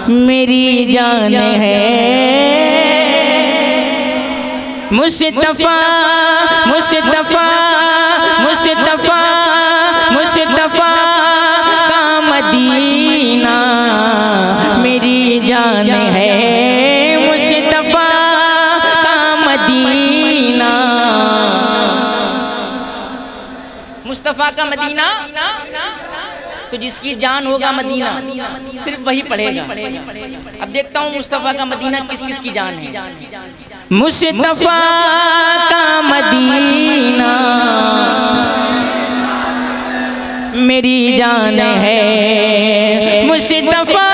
मेरी जान है। मुस्तफा मुस्तफा मुस्तफा मुस्तफा का मदीना मेरी जान है। मुस्तफा का मदीना, मुस्तफा का मदीना तो जिसकी जान होगा मदीना सिर्फ वही पढ़ेगा। अब देखता हूँ मुस्तफा का मदीना किस किस की जान है। मुस्तफा का मदीना मेरी जान है। मुस्तफा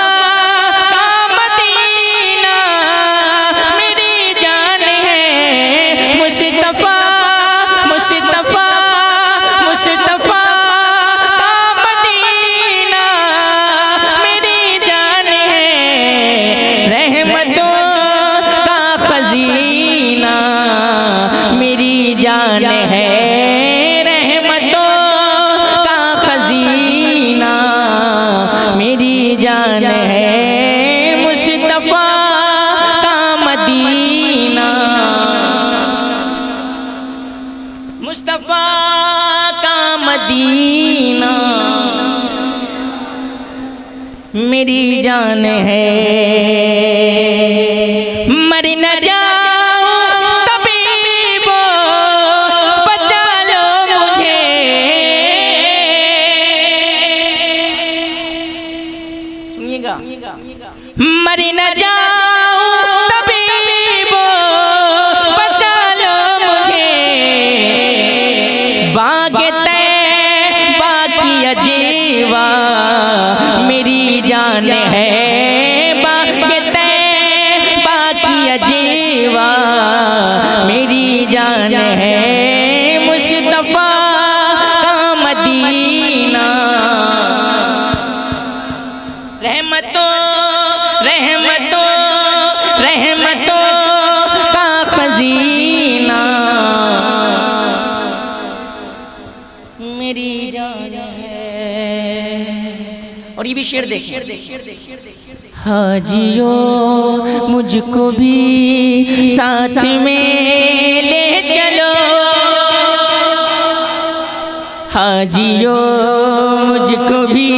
का मदीना मेरी जान है। मुस्तफा मुस्तफा मुस्तफा का मदीना मेरी जान है। रहमतों का खजीना मेरी जान है। रहमतों का खजीना मेरी जान है। मुस्तफा का मदीना, मुस्तफा का मदीना मेरी जान है। मर न जाऊं तबीबो बचा लो मुझे। सुनिएगा, मर न जाऊं तबीबो बचा लो मुझे। बागे तैबा की अजीवा मेरी जान है। बागे तैबा की अजीवा मेरी जान है। मुस्तफा का मदीना रहमतों रहमतों रहमतों का खजीना मेरी जान है। और ये भी शेर देखिए। हाजियो मुझको भी साथ में ले चलो। हाजियो मुझको भी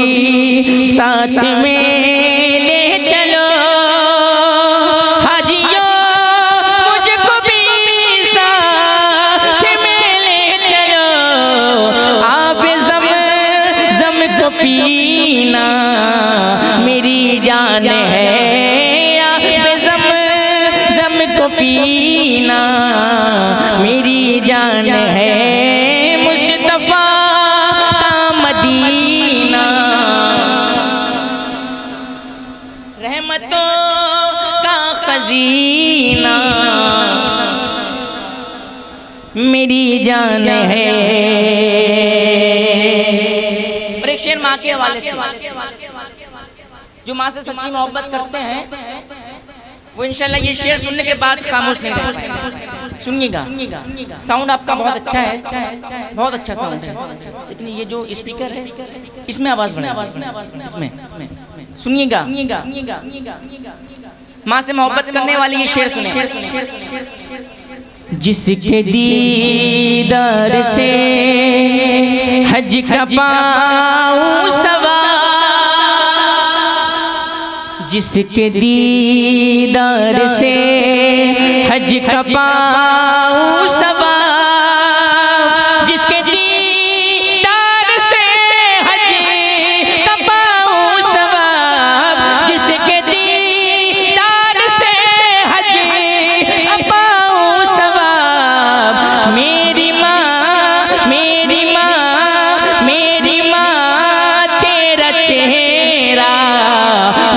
साथ में ले चलो। हाजियो मुझको भी साथ में ले चलो। आप ज़म को पीना मेरी जान है। आप ज़म को पीना मेरी जान है। मुस्तफा का मदीना रहमतों का खजीना मेरी जान है। और एक शेर माँ के हवाले से, जो माँ से सच्ची मोहब्बत करते हैं वो इंशाल्लाह ये शेर सुनने के बाद खामोश नहीं रह पाएंगे। सुनिएगा, साउंड आपका बहुत अच्छा है, बहुत अच्छा साउंड है, लेकिन ये जो स्पीकर है इसमें आवाज बढ़े। इसमें सुनिएगा, माँ से मोहब्बत करने वाली ये शेर सुने। जिसके दीदार से हज का पाऊं सवार। जिसके दीदार से हज का पाऊं सवार। जिसके दीदार से हज का पाऊं सवार। जिसके दीदार से हज का पाऊं सवार। मेरी माँ मेरी माँ मेरी माँ तेरा चेहरा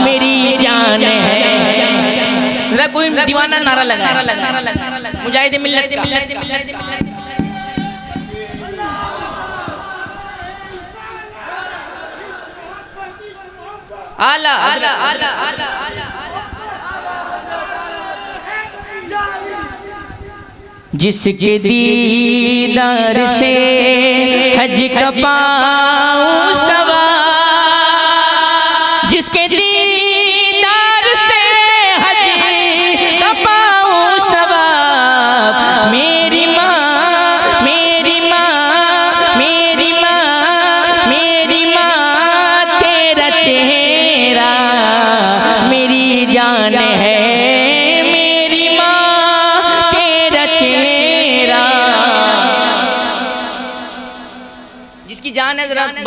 मेरी जान है। जरा कोई दीवाना नारा लगा मुजाहिद मिल्लत का। आला आला आला आला जिसके दीदार से हज का पाऊं सवार। जिसके दीदार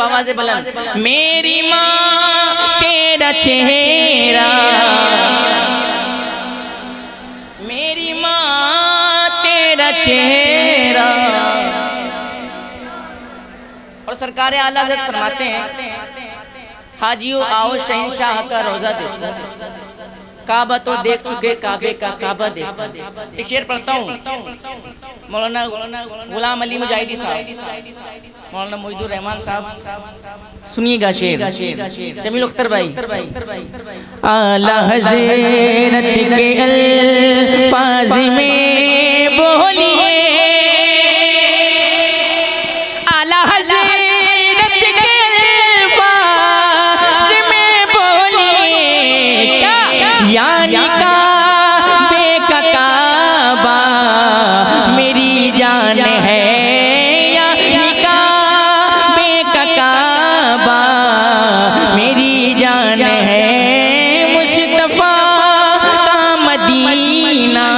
बावाज़े बुलंद, मेरी माँ तेरा चेहरा, मेरी माँ तेरा चेहरा। और सरकार आला हज़रत फरमाते हैं, हाजियों आओ शहंशाह का रोजा देखो, काबा तो देख चुके, काबे का काबा देखो। एक शेर पढ़ता हूँ, मौलाना गुलाम अली मुजाहिदी साहब, मौलाना मोहिदुर रहमान साहब, सुनिएगा शेर। जमील अख्तर भाई, आला हज़रत के अल्फाज़ में बोलिए, आला हज़रत के अल्फाज़ में बोलिए, यानी काबे का काबा मेरी जान है, यानी काबे का काबा मेरी जान है, मुस्तफा का मदीना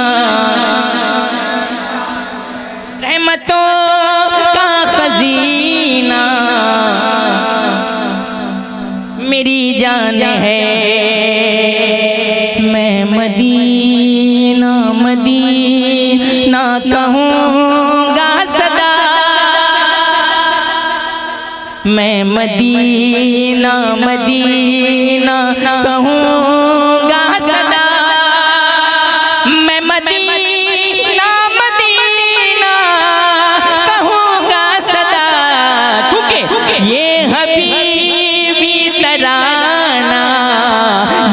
रहमतों का खजीना मेरी जान है। मैं मदीना मदीना कहूँगा सदा, मैं मदीना मदीना कहूँगा सदा, मैं मदीना मदीना कहूँगा सदा, क्योंकि ये हबीबी तराना,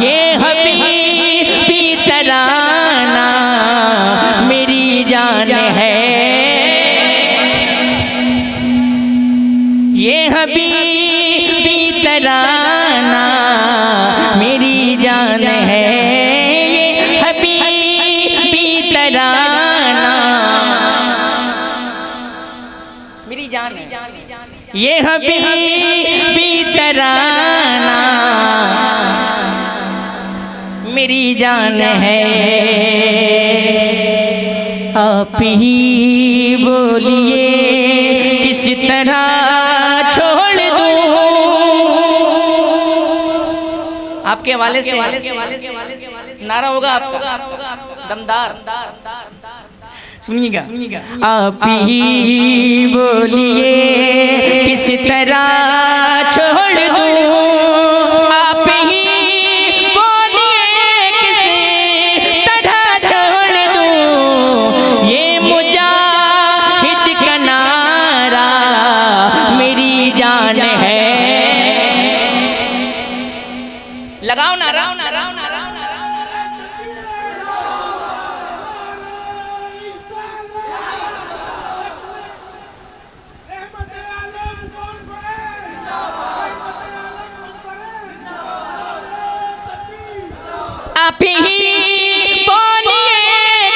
ये हबीबी तराना मेरी जान है, ये हबीबी तराना मेरी जान है, ये हबीबी तराना मेरी जान है, ये हबीबी तराना मेरी जान है। आप ही बोलिए किस तरह छोड़ दूं, आपके हवाले से नारा होगा आपका दमदार, सुनिएगा। आप ही बोलिए किस तरह छोड़ दूं, आप ही बोलिए किस तरह छोड़ दूं, ये मुजाहिद का नारा मेरी जान है। लगाओ नारा, आप ही बोलिए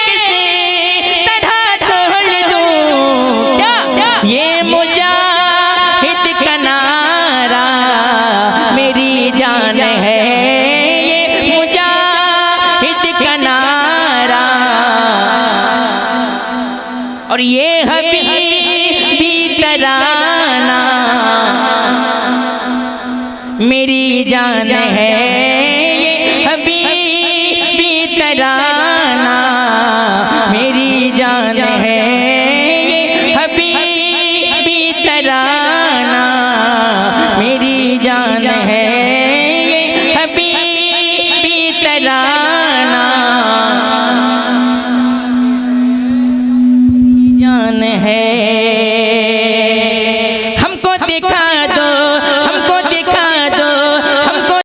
किस तरह छोड़ दूं, क्या ये मुजाहिद का नारा मेरी जान है, ये मुजाहिद का नारा, और ये हबीबी तराना मेरी जान है।